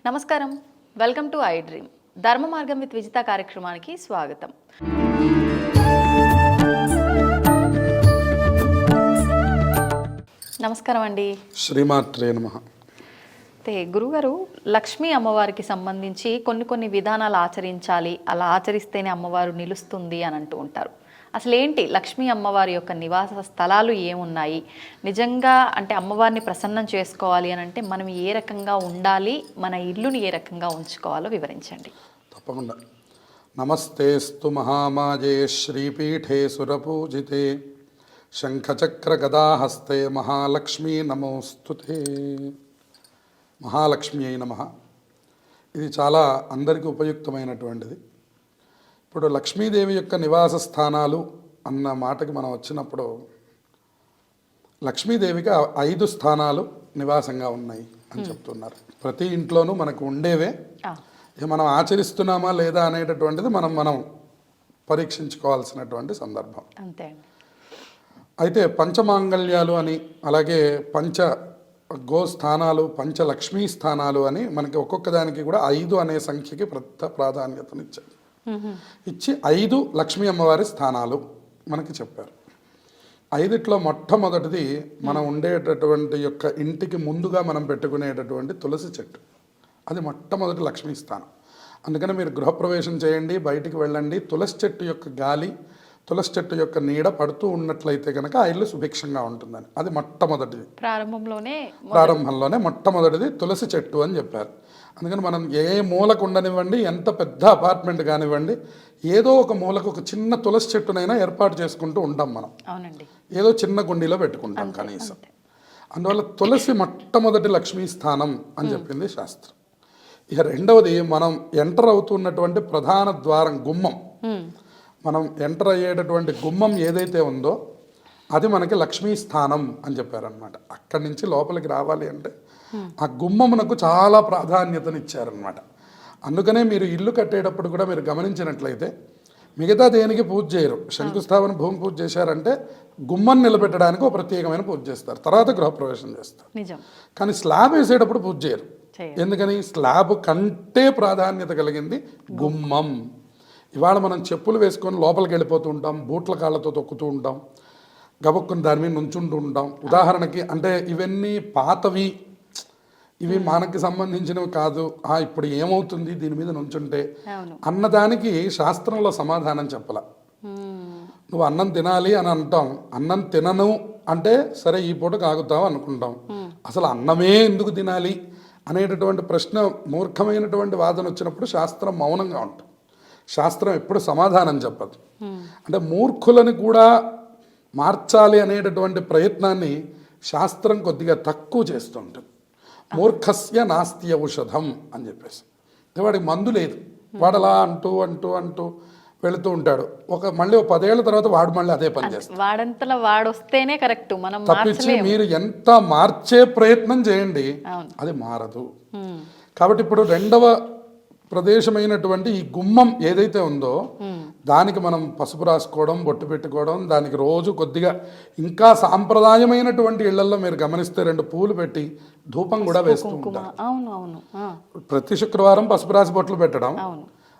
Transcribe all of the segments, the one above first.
నమస్కారం, welcome to I dream. ధర్మ మార్గం విత్ విజిత కార్యక్రమానికి స్వాగతం. నమస్కారం అండి. శ్రీమాత్రే నమః. గురుగారు, లక్ష్మీ అమ్మవారికి సంబంధించి కొన్ని విధానాలు ఆచరించాలి, అలా ఆచరిస్తేనే అమ్మవారు నిలుస్తుంది అని అంటూ ఉంటారు. అసలు ఏంటి లక్ష్మీ అమ్మవారి యొక్క నివాస స్థలాలు ఏమున్నాయి? నిజంగా అంటే అమ్మవారిని ప్రసన్నం చేసుకోవాలి అని అంటే మనం ఏ రకంగా ఉండాలి, మన ఇల్లుని ఏ రకంగా ఉంచుకోవాలో వివరించండి. తప్పకుండా. నమస్తేస్తు మహామాజే శ్రీపీఠే సురపూజితే శంఖచక్ర గదాహస్తే మహాలక్ష్మీ నమోస్తుతే. మహాలక్ష్మి అయి నమః. ఇది చాలా అందరికీ ఉపయుక్తమైనటువంటిది. ఇప్పుడు లక్ష్మీదేవి యొక్క నివాస స్థానాలు అన్న మాటకి మనం వచ్చినప్పుడు లక్ష్మీదేవికి 5 స్థానాలు నివాసంగా ఉన్నాయి అని చెప్తున్నారు. ప్రతి ఇంట్లోనూ మనకు ఉండేవే. మనం ఆచరిస్తున్నామా లేదా అనేటటువంటిది మనం పరీక్షించుకోవాల్సినటువంటి సందర్భం. అంతే. అయితే పంచమాంగళ్యాలు అని, అలాగే పంచ గోస్థానాలు, పంచలక్ష్మీ స్థానాలు అని మనకి ఒక్కొక్క దానికి కూడా 5 అనే సంఖ్యకి ప్రాధాన్యతనిచ్చారు. ఇచ్చి 5 లక్ష్మీ అమ్మవారి స్థానాలు మనకి చెప్పారు. 5ట్లో మొట్టమొదటిది మనం ఉండేటటువంటి యొక్క ఇంటికి ముందుగా మనం పెట్టుకునేటటువంటి తులసి చెట్టు. అది మొట్టమొదటి లక్ష్మీ స్థానం. అందుకని మీరు గృహప్రవేశం చేయండి, బయటికి వెళ్ళండి, తులసి చెట్టు యొక్క గాలి, తులసి చెట్టు యొక్క నీడ పడుతూ ఉన్నట్లయితే కనుక ఆ ఇల్లు సుభిక్షంగా ఉంటుందని. అది మొట్టమొదటిది. ప్రారంభంలోనే మొట్టమొదటిది తులసి చెట్టు అని చెప్పారు. అందుకని మనం ఏ మూలకు ఉండనివ్వండి, ఎంత పెద్ద అపార్ట్మెంట్ కానివ్వండి, ఏదో ఒక మూలకు ఒక చిన్న తులసి చెట్టునైనా ఏర్పాటు చేసుకుంటూ ఉంటాం మనం. ఏదో చిన్న గుండీలో పెట్టుకుంటాం కనీసం. అందువల్ల తులసి మొట్టమొదటి లక్ష్మీ స్థానం అని చెప్పింది శాస్త్రం. ఇక రెండవది, మనం ఎంటర్ అవుతున్నటువంటి ప్రధాన ద్వారం, గుమ్మం. మనం ఎంటర్ అయ్యేటటువంటి గుమ్మం ఏదైతే ఉందో అది మనకి లక్ష్మీ స్థానం అని చెప్పారనమాట. అక్కడి నుంచి లోపలికి రావాలి అంటే ఆ గుమ్మమునకు చాలా ప్రాధాన్యతనిచ్చారనమాట. అందుకనే మీరు ఇల్లు కట్టేటప్పుడు కూడా మీరు గమనించినట్లయితే మిగతా దేనికి పూజ చేయరు. శంకుస్థాపన, భూమి పూజ చేశారంటే గుమ్మం నిలబెట్టడానికి ఒక ప్రత్యేకమైన పూజ చేస్తారు, తర్వాత గృహప్రవేశం చేస్తారు. కానీ స్లాబ్ వేసేటప్పుడు పూజ చేయరు. ఎందుకని? స్లాబ్ కంటే ప్రాధాన్యత కలిగింది గుమ్మం. ఇవాళ మనం చెప్పులు వేసుకొని లోపలికి వెళ్ళిపోతూ ఉంటాం, బూట్ల కాళ్ళతో తొక్కుతూ ఉంటాం, గబుక్కుని దాని మీద నుంచుంటూ ఉంటాం. ఉదాహరణకి అంటే ఇవన్నీ పాతవి, ఇవి మనకి సంబంధించినవి కాదు. ఇప్పుడు ఏమవుతుంది దీని మీద నుంచుంటే అన్నదానికి శాస్త్రంలో సమాధానం చెప్పాల. నువ్వు అన్నం తినాలి అని అంటాం, అన్నం తినను అంటే సరే ఈ పూటకు ఆగుతావు అనుకుంటాం. అసలు అన్నమే ఎందుకు తినాలి అనేటటువంటి ప్రశ్న, మూర్ఖమైనటువంటి వాదన వచ్చినప్పుడు శాస్త్రం మౌనంగా ఉంటుంది. శాస్త్రం ఎప్పుడు సమాధానం చెప్పదు. అంటే మూర్ఖులని కూడా మార్చాలి అనేటటువంటి ప్రయత్నాన్ని శాస్త్రం కొద్దిగా తక్కువ చేస్తుంటుంది. మూర్ఖస్య నాస్తి ఔషధం అని చెప్పేసి. వాడికి మందు లేదు, వాడు అలా అంటూ అంటూ అంటూ వెళుతూ ఉంటాడు. మళ్ళీ 10 ఏళ్ల తర్వాత వాడు మళ్ళీ అదే పని చేస్తాడు. వాడంతలా వాడొస్తేనే కరెక్ట్. మనం తప్పించి మీరు ఎంత మార్చే ప్రయత్నం చేయండి అది మారదు. కాబట్టి ఇప్పుడు రెండవ ప్రదేశమైనటువంటి ఈ గుమ్మం ఏదైతే ఉందో దానికి మనం పసుపు రాసుకోవడం, బొట్టు పెట్టుకోవడం, దానికి రోజు కొద్దిగా ఇంకా సాంప్రదాయమైనటువంటి ఇళ్లలో మీరు గమనిస్తే 2 పూలు పెట్టి ధూపం కూడా వేస్తూ ఉంటారు. ప్రతి శుక్రవారం పసుపు రాసి బొట్లు పెట్టడం,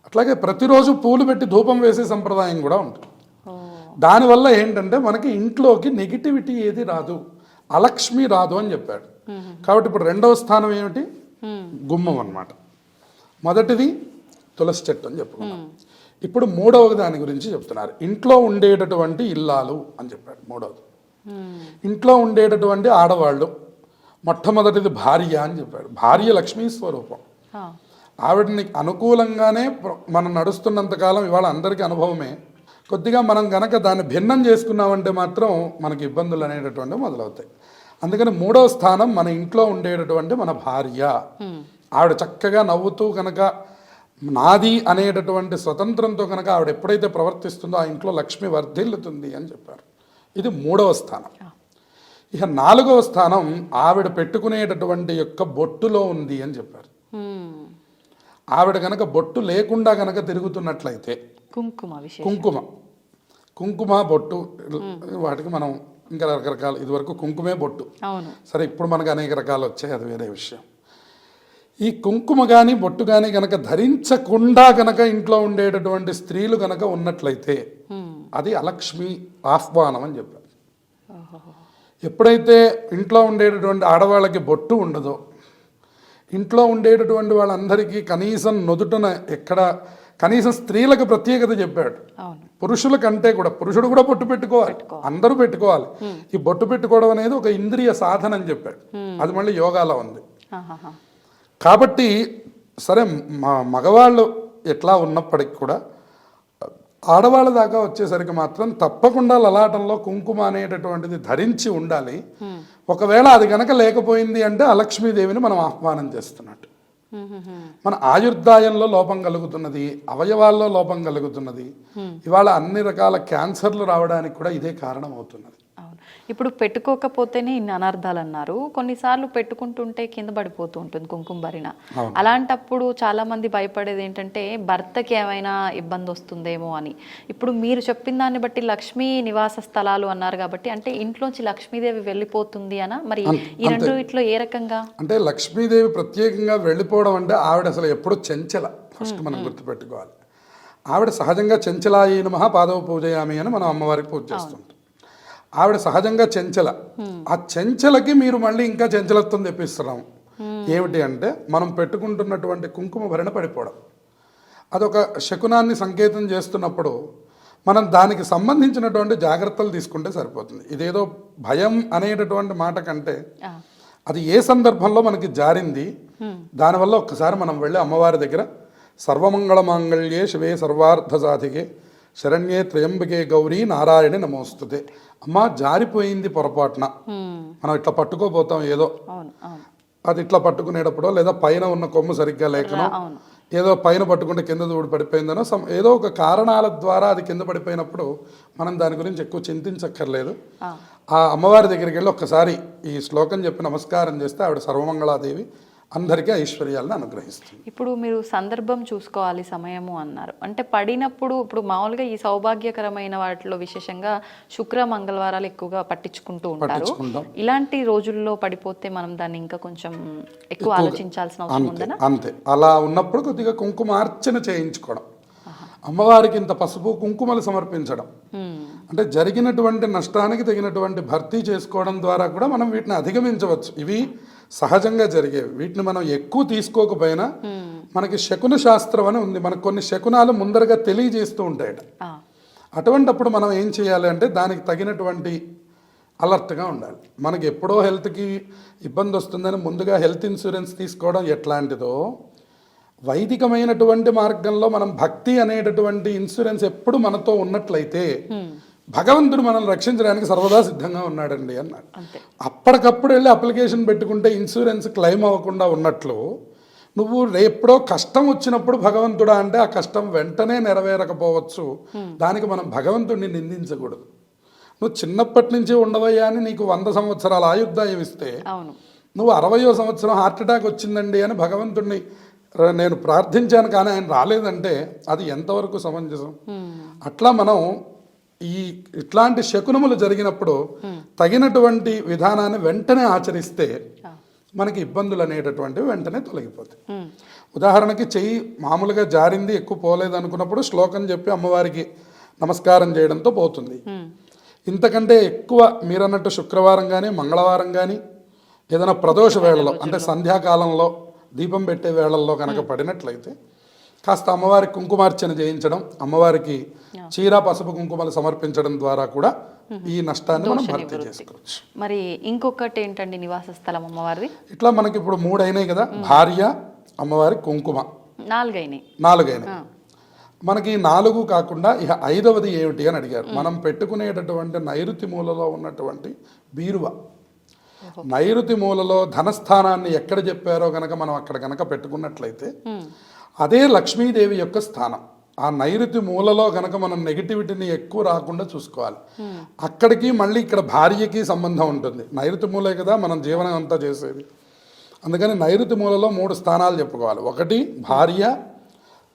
అట్లాగే ప్రతిరోజు పూలు పెట్టి ధూపం వేసే సంప్రదాయం కూడా ఉంటుంది. దానివల్ల ఏంటంటే మనకి ఇంట్లోకి నెగిటివిటీ ఏది రాదు, అలక్ష్మి రాదు అని చెప్పాడు. కాబట్టి ఇప్పుడు రెండవ స్థానం ఏమిటి? గుమ్మం అన్నమాట. మొదటిది తులసి చెట్టు అని చెప్పుకున్నాం. ఇప్పుడు మూడవ దాని గురించి చెప్తున్నారు. ఇంట్లో ఉండేటటువంటి ఇల్లాలు అని చెప్పాడు. మూడవది ఇంట్లో ఉండేటటువంటి ఆడవాళ్ళు. మొట్టమొదటిది భార్య అని చెప్పాడు. భార్య లక్ష్మీ స్వరూపం. ఆవిడని అనుకూలంగానే మనం నడుస్తున్నంతకాలం ఇవాళ అందరికీ అనుభవమే. కొద్దిగా మనం గనక దాన్ని భిన్నం చేసుకున్నామంటే మాత్రం మనకి ఇబ్బందులు అనేటటువంటివి మొదలవుతాయి. అందుకని మూడవ స్థానం మన ఇంట్లో ఉండేటటువంటి మన భార్య. ఆవిడ చక్కగా నవ్వుతూ కనుక నాది అనేటటువంటి స్వతంత్రంతో కనుక ఆవిడ ఎప్పుడైతే ప్రవర్తిస్తుందో ఆ ఇంట్లో లక్ష్మి వర్ధిల్లుతుంది అని చెప్పారు. ఇది మూడవ స్థానం. ఇక 4వ స్థానం ఆవిడ పెట్టుకునేటటువంటి యొక్క బొట్టులో ఉంది అని చెప్పారు. ఆవిడ కనుక బొట్టు లేకుండా కనుక తిరుగుతున్నట్లయితే కుంకుమ బొట్టు, వాటికి మనం ఇంకా రకరకాల, ఇదివరకు కుంకుమే బొట్టు, సరే ఇప్పుడు మనకు అనేక రకాలు వచ్చాయి, అది వేరే విషయం. ఈ కుంకుమ కానీ బొట్టు కానీ గనక ధరించకుండా గనక ఇంట్లో ఉండేటటువంటి స్త్రీలు గనక ఉన్నట్లయితే అది అలక్ష్మి ఆహ్వానం అని చెప్పారు. ఎప్పుడైతే ఇంట్లో ఉండేటటువంటి ఆడవాళ్ళకి బొట్టు ఉండదో, ఇంట్లో ఉండేటటువంటి వాళ్ళందరికీ కనీసం నుదుటన ఎక్కడ, కనీసం స్త్రీలకు ప్రత్యేకత చెప్పాడు. పురుషుల కంటే కూడా, పురుషుడు కూడా బొట్టు పెట్టుకోవాలి, అందరూ పెట్టుకోవాలి. ఈ బొట్టు పెట్టుకోవడం అనేది ఒక ఇంద్రియ సాధన అని చెప్పాడు. అది మళ్ళీ యోగాలో ఉంది. కాబట్టి సరే, మగవాళ్ళు ఎట్లా ఉన్నప్పటికీ కూడా ఆడవాళ్ళ దాకా వచ్చేసరికి మాత్రం తప్పకుండా లలాటంలో కుంకుమ అనేటటువంటిది ధరించి ఉండాలి. ఒకవేళ అది గనక లేకపోయింది అంటే అలక్ష్మీదేవిని మనం ఆహ్వానం చేస్తున్నట్టు. మన ఆయుర్దాయంలో లోపం కలుగుతున్నది, అవయవాల్లో లోపం కలుగుతున్నది. ఇవాళ అన్ని రకాల క్యాన్సర్లు రావడానికి కూడా ఇదే కారణం అవుతున్నది. ఇప్పుడు పెట్టుకోకపోతేనే ఇన్ని అనర్థాలు అన్నారు. కొన్నిసార్లు పెట్టుకుంటుంటే కింద పడిపోతూ ఉంటుంది కుంకుమ భరిణ. అలాంటప్పుడు చాలా మంది భయపడేది ఏంటంటే భర్తకి ఏమైనా ఇబ్బంది వస్తుందేమో అని. ఇప్పుడు మీరు చెప్పిన దాన్ని బట్టి లక్ష్మీ నివాస స్థలాలు అన్నారు కాబట్టి, అంటే ఇంట్లోంచి లక్ష్మీదేవి వెళ్ళిపోతుంది అనా? మరి ఈ రెండు ఇట్లో ఏ రకంగా? అంటే లక్ష్మీదేవి ప్రత్యేకంగా వెళ్ళిపోవడం అంటే ఆవిడ అసలు ఎప్పుడు చెంచల, ఫస్ట్ మనం గుర్తుపెట్టుకోవాలి. ఆవిడ సహజంగా చెంచలాయ నమః పాదవ పూజయామి అని మనం అమ్మవారికి పూజ చేస్తుంటాం. ఆవిడ సహజంగా చెంచల. ఆ చెంచలకి మీరు మళ్ళీ ఇంకా చెంచలత్వం తెప్పిస్తున్నాం. ఏమిటి అంటే మనం పెట్టుకుంటున్నటువంటి కుంకుమ భరణ పడిపోవడం, అదొక శకునాన్ని సంకేతం చేస్తున్నప్పుడు మనం దానికి సంబంధించినటువంటి జాగ్రత్తలు తీసుకుంటే సరిపోతుంది. ఇదేదో భయం అనేటటువంటి మాట కంటే అది ఏ సందర్భంలో మనకి జారింది, దానివల్ల ఒక్కసారి మనం వెళ్ళి అమ్మవారి దగ్గర సర్వమంగళ మాంగళ్యే శివే సర్వార్థ సాధికే శరణ్యే త్రయంబకే గౌరీ నారాయణి నమోస్తుతే. అమ్మ జారిపోయింది పొరపాటున, మనం ఇట్లా పట్టుకోపోతాం ఏదో, అది ఇట్లా పట్టుకునేటప్పుడు లేదా పైన ఉన్న కొమ్ము సరిగ్గా లేకనో, ఏదో పైన పట్టుకుంటే కింద దూడి పడిపోయిందనో, ఏదో ఒక కారణాల ద్వారా అది కింద పడిపోయినప్పుడు మనం దాని గురించి ఎక్కువ చింతించక్కర్లేదు. ఆ అమ్మవారి దగ్గరికి వెళ్ళి ఒక్కసారి ఈ శ్లోకం చెప్పి నమస్కారం చేస్తే ఆవిడ సర్వమంగళాదేవి అందరికీ ఐశ్వర్యాలను అనుగ్రహిస్తుంది. ఇప్పుడు మీరు సందర్భం చూసుకోవాలి, సమయము అన్నారు. అంటే పడినప్పుడు ఇప్పుడు మామూలుగా ఈ సౌభాగ్యకరమైన వాటిలో విశేషంగా శుక్ర మంగళవారాలు ఎక్కువగా పట్టించుకుంటూ ఉంటారు. ఇలాంటి రోజుల్లో పడిపోతే మనం దాన్ని ఇంకా కొంచెం ఎక్కువ ఆలోచించాల్సిన అవసరం ఉందనా? అంతే. అలా ఉన్నప్పుడు కొద్దిగా కుంకుమార్చన చేయించుకోవడం, అమ్మవారికి ఇంత పసుపు కుంకుమలు సమర్పించడం, అంటే జరిగినటువంటి నష్టానికి తగినటువంటి భర్తీ చేసుకోవడం ద్వారా కూడా మనం వీటిని అధిగమించవచ్చు. ఇవి సహజంగా జరిగేవి. వీటిని మనం ఎక్కువ తీసుకోకపోయినా మనకి శకున శాస్త్రం అని ఉంది. మనకు కొన్ని శకునాలు ముందరగా తెలియజేస్తూ ఉంటాయట. అటువంటప్పుడు మనం ఏం చేయాలి అంటే దానికి తగినటువంటి అలర్ట్గా ఉండాలి. మనకి ఎప్పుడో హెల్త్కి ఇబ్బంది వస్తుందని ముందుగా హెల్త్ ఇన్సూరెన్స్ తీసుకోవడం ఎట్లాంటిదో, వైదికమైనటువంటి మార్గంలో మనం భక్తి అనేటటువంటి ఇన్సూరెన్స్ ఎప్పుడు మనతో ఉన్నట్లయితే భగవంతుడు మనల్ని రక్షించడానికి సర్వదా సిద్ధంగా ఉన్నాడండి అన్నాడు. అప్పటికప్పుడు వెళ్ళి అప్లికేషన్ పెట్టుకుంటే ఇన్సూరెన్స్ క్లెయిమ్ అవ్వకుండా ఉన్నట్లు, నువ్వు ఎప్పుడో కష్టం వచ్చినప్పుడు భగవంతుడా అంటే ఆ కష్టం వెంటనే నెరవేరకపోవచ్చు. దానికి మనం భగవంతుడిని నిందించకూడదు. నువ్వు చిన్నప్పటి నుంచి ఉండవయ్యా అని నీకు 100 సంవత్సరాల ఆయుర్దాయం ఇస్తే, నువ్వు 60వ సంవత్సరం హార్ట్ అటాక్ వచ్చిందండి అని భగవంతుడిని నేను ప్రార్థించాను కానీ ఆయన రాలేదంటే అది ఎంతవరకు సమంజసం? అట్లా మనం ఇట్లాంటి శకునములు జరిగినప్పుడు తగినటువంటి విధానాన్ని వెంటనే ఆచరిస్తే మనకి ఇబ్బందులు అనేటటువంటివి వెంటనే తొలగిపోతాయి. ఉదాహరణకి చెయ్యి మామూలుగా జారింది, ఎక్కువ పోలేదు అనుకున్నప్పుడు శ్లోకం చెప్పి అమ్మవారికి నమస్కారం చేయడంతో పోతుంది. ఇంతకంటే ఎక్కువ మీరన్నట్టు శుక్రవారం కానీ మంగళవారం కానీ ఏదైనా ప్రదోష వేళలో అంటే సంధ్యాకాలంలో దీపం పెట్టే వేళల్లో కనుక పడినట్లయితే కాస్త అమ్మవారికి కుంకుమార్చన చేయించడం, అమ్మవారికి చీర పసుపు కుంకుమలు సమర్పించడం ద్వారా కూడా ఈ నష్టాన్ని మనం భర్తీ చేసుకోవచ్చు. మరి ఇంకొకటి ఏంటండి నివాస స్థలం అమ్మవారిది? ఇట్లా మనకి ఇప్పుడు 3 అయినాయి కదా, భార్య, అమ్మవారి కుంకుమ 4 అయినాయి. మనకి 4 కాకుండా ఇక 5వది ఏమిటి అని అడిగారు. మనం పెట్టుకునేటటువంటి నైరుతి మూలలో ఉన్నటువంటి బీరువా, నైరుతి మూలలో ధనస్థానాన్ని ఎక్కడ చెప్పారో గనక మనం అక్కడ గనక పెట్టుకున్నట్లయితే అదే లక్ష్మీదేవి యొక్క స్థానం. ఆ నైరుతి మూలలో గనక మనం నెగిటివిటీని ఎక్కువ రాకుండా చూసుకోవాలి. అక్కడికి మళ్ళీ ఇక్కడ భార్యకి సంబంధం ఉంటుంది. నైరుతి మూలే కదా మనం జీవనం అంతా చేసేది. అందుకని నైరుతి మూలలో 3 స్థానాలు చెప్పుకోవాలి. ఒకటి భార్య,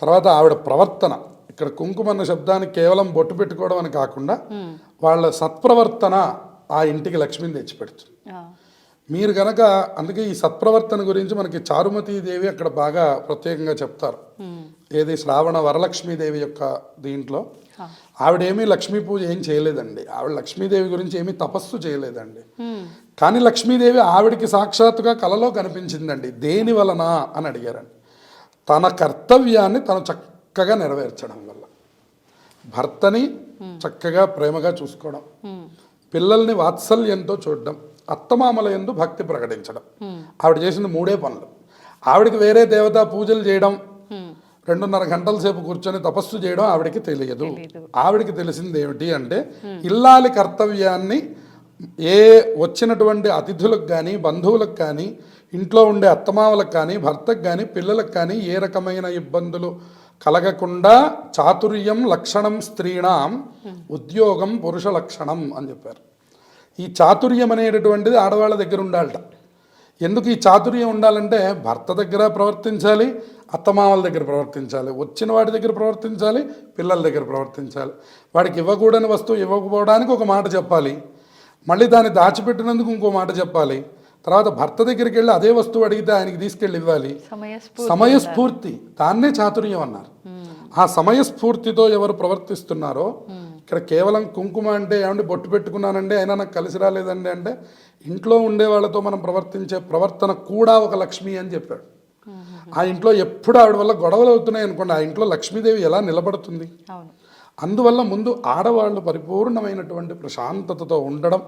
తర్వాత ఆవిడ ప్రవర్తన. ఇక్కడ కుంకుమ అన్న శబ్దానికి కేవలం బొట్టు పెట్టుకోవడం అని కాకుండా వాళ్ళ సత్ప్రవర్తన ఆ ఇంటికి లక్ష్మిని తెచ్చిపెడుతుంది. మీరు కనుక అందుకే ఈ సత్ప్రవర్తన గురించి మనకి చారుమతీదేవి అక్కడ బాగా ప్రత్యేకంగా చెప్తారు. ఏది శ్రావణ వరలక్ష్మీదేవి యొక్క దీంట్లో ఆవిడేమీ లక్ష్మీ పూజ ఏం చేయలేదండి. ఆవిడ లక్ష్మీదేవి గురించి ఏమీ తపస్సు చేయలేదండి. కానీ లక్ష్మీదేవి ఆవిడికి సాక్షాత్తుగా కలలో కనిపించిందండి. దేని వలన అని అడిగారండి. తన కర్తవ్యాన్ని తను చక్కగా నెరవేర్చడం వల్ల, భర్తని చక్కగా ప్రేమగా చూసుకోవడం, పిల్లల్ని వాత్సల్యంతో చూడడం, అత్తమామల యందు భక్తి ప్రకటించడం. ఆవిడ చేసిన 3 పనులు. ఆవిడకి వేరే దేవతా పూజలు చేయడం, 2.5 గంటల సేపు కూర్చొని తపస్సు చేయడం ఆవిడకి తెలియదు. ఆవిడకి తెలిసింది ఏమిటి అంటే ఇల్లాలి కర్తవ్యాన్ని ఏ వచ్చినటువంటి అతిథులకు కానీ, బంధువులకు కానీ, ఇంట్లో ఉండే అత్తమామలకు కానీ, భర్తకు కానీ, పిల్లలకు కానీ ఏ రకమైన ఇబ్బందులు కలగకుండా చాతుర్యం లక్షణం స్త్రీణాం ఉద్యోగం పురుష లక్షణం అని చెప్పారు. ఈ చాతుర్యం అనేటటువంటిది ఆడవాళ్ళ దగ్గర ఉండాలట. ఎందుకు ఈ చాతుర్యం ఉండాలంటే భర్త దగ్గర ప్రవర్తించాలి, అత్తమామల దగ్గర ప్రవర్తించాలి, వచ్చిన వాడి దగ్గర ప్రవర్తించాలి, పిల్లల దగ్గర ప్రవర్తించాలి. వాడికి ఇవ్వకూడని వస్తువు ఇవ్వకపోవడానికి ఒక మాట చెప్పాలి, మళ్ళీ దాన్ని దాచిపెట్టినందుకు ఇంకో మాట చెప్పాలి, తర్వాత భర్త దగ్గరికి వెళ్ళి అదే వస్తువు అడిగితే ఆయనకి తీసుకెళ్ళి ఇవ్వాలి. సమయస్ఫూర్తి, దాన్నే చాతుర్యం అన్నారు. ఆ సమయస్ఫూర్తితో ఎవరు ప్రవర్తిస్తున్నారో, ఇక్కడ కేవలం కుంకుమ అంటే ఏమంటే బొట్టు పెట్టుకున్నానండి అయినా నాకు కలిసి రాలేదండి అంటే, ఇంట్లో ఉండే వాళ్ళతో మనం ప్రవర్తించే ప్రవర్తన కూడా ఒక లక్ష్మి అని చెప్పాడు. ఆ ఇంట్లో ఎప్పుడు ఆవిడ వల్ల గొడవలు అవుతున్నాయి అనుకోండి, ఆ ఇంట్లో లక్ష్మీదేవి ఎలా నిలబడుతుంది? అందువల్ల ముందు ఆడవాళ్ళు పరిపూర్ణమైనటువంటి ప్రశాంతతతో ఉండడం,